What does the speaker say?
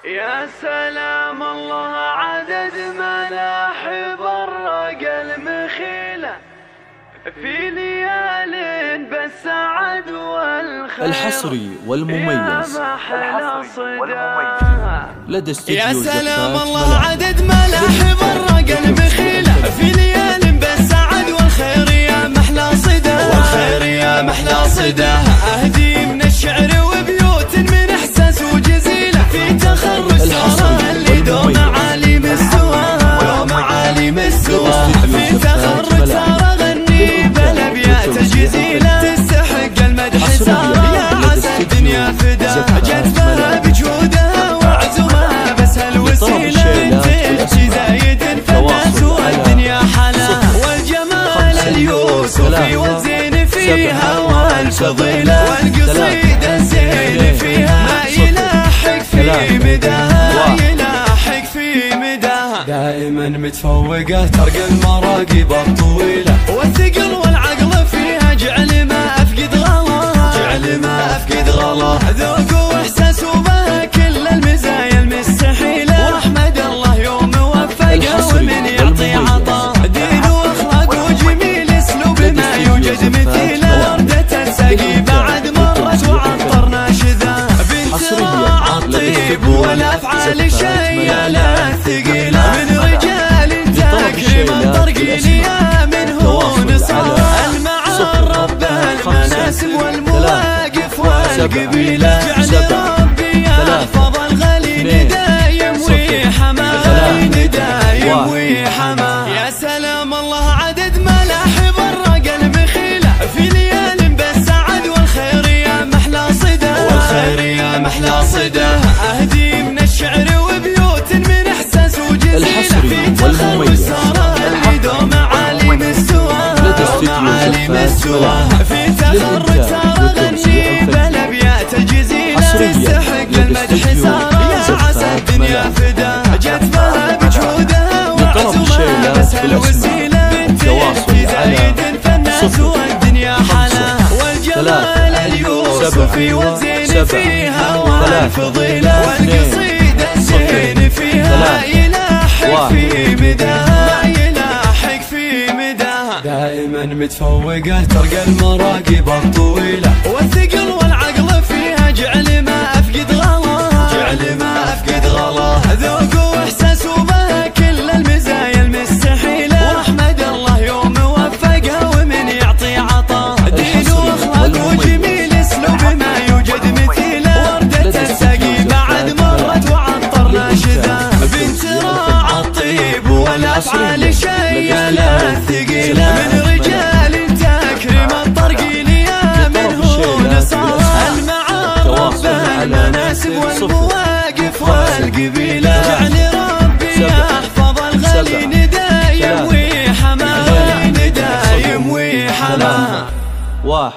يا سلام الله عدد ملاحب الرقى المخيلة في ليال بالسعد والخير. الحصري والمميز لدى استديو يا سلام الله عدد ملاحب الرقى المخيلة في ليال بالسعد والخير. يا محلى صداه والخير يا محلى صداه. أهدي من الشعر وبيوت من إحساس وجزيلة في تخرج سارة اللي دوم عالي مستواها ومعالي مستواها. في تخرج سارة غني بالأبيات جزيلة تستحق المدح سارة. يا عسى الدنيا فدا جذبها بجودها وعزمها بس هالوسيلة انت زايد فالناس والدنيا حلا. والجمال اليوسفي والزين فيها والفضيلة والقصيدة الزين فيها ما يلاحق في مداها يلاحق في مداها. دائما متفوقة ترقى المراقب الطويلة والثقل والعقل فيها جعل ما أفقد غلا جعل ما أفقد غلا. ذوق وإحساس وبها كل المزايا المستحيلة. واحمد الله يوم وفقه ومن يعطي عطاء. دين واخلاق وجميل اسلوب ما يوجد مثيله. وردة السقي بعد مرت وعطرنا شذا. بنت راعى الطيب والافعال شيالة ثقيلة من رجال تكريم طرقيلية منه نصار. المعار رب المناسب والمواقف والقبيلة. جعل ربي يحفظ الغليل دايم ويحماه دايم ويحماه. يا سلام الله عدد ملاحب الرقى المخيلة في ليال بالسعد والخير. يا محلى صداه والخير يا محلى صداه. أهدي من الشعر وبيوت من إحساس وجزيلة في تخرج سارة اللي دوم عالي مستواها ومعالي مستواها. في تخرج سارة غني بالأبيات الجزيلة تستحق المدح سارة. يا عسى الدنيا فدا جذبها بجودها وعزمها بس هالوسيلة بنت زايد فالناس والدنيا حلا. والجمال اليوسفي والزين فيها والفضيلة والقصيدة الزين فيها ما يلاحق في مداها ما يلاحق في مداها. دائما متفوقة ترقى المراقب الطويلة والثقل والعقل فيها جعل ما أفقد غلا جعل ما أفقد غلا. ذوق وإحساس وبها كل المزايا المستحيلة. واحمد الله يوم وفقها ومن يعطي عطاء. دين واخلاق وجميل اسلوب ما يوجد مثيله. وردة السقي بعد مرت وعطرنا شذا. بنت راعى الطيب والافعال شيالة ثقيلة من رجال تكريم الطرقيلية منه نصار. المعار رب المناسب والمواقف والقبيلة. جعل ربي يحفظ الغليل دايم ويحماه دايم ويحماه. 1